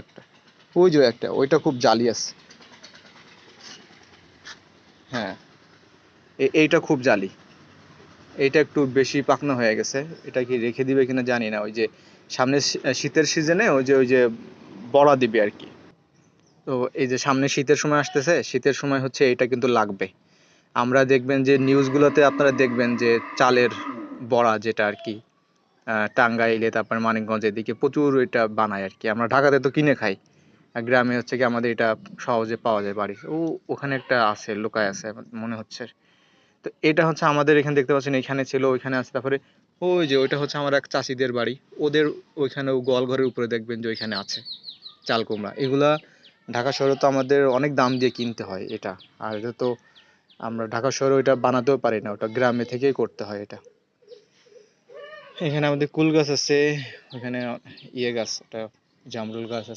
একটা, ওই যে একটা, ওইটা খুব জালি আছে। হ্যাঁ, এইটা খুব জালি, এইটা একটু বেশি পাকনা হয়ে গেছে। এটা কি রেখে দিবে কিনা জানি না। ওই যে সামনে শীতের সিজনে ওই যে বড়া দিবে আর কি। তো এই যে সামনে শীতের সময় আসতেছে, শীতের সময় হচ্ছে এটা কিন্তু লাগবে। আমরা দেখবেন যে নিউজগুলোতে আপনারা দেখবেন যে চালের বড়া যেটা আর কি, টাঙ্গাইলে তারপর মানিকগঞ্জের দিকে প্রচুর এটা বানায় আর কি। আমরা ঢাকাতে তো কিনে খাই, আর গ্রামে হচ্ছে কি আমাদের এটা সহজে পাওয়া যায় বাড়ি। ওখানে একটা আছে, লুকায় আছে আমার মনে হচ্ছে। তো এটা হচ্ছে আমাদের এখানে দেখতে পাচ্ছেন, এখানে ছিল, ওইখানে আছে। তারপরে ওই যে ওইটা হচ্ছে আমার এক চাষিদের বাড়ি, ওদের ওইখানেও গোয়াল ঘরের উপরে দেখবেন যে ওইখানে আছে চাল কুমড়া। এগুলা ঢাকা শহরে তো আমাদের অনেক দাম দিয়ে কিনতে হয় এটা। আর এটা তো আমরা ঢাকা শহরে ওইটা বানাতেও পারি না, ওটা গ্রামে থেকেই করতে হয় এটা। এখানে আমাদের কুল গাছ আছে, ওখানে ইয়ে গাছ, ওটা জামরুল গাছ আছে।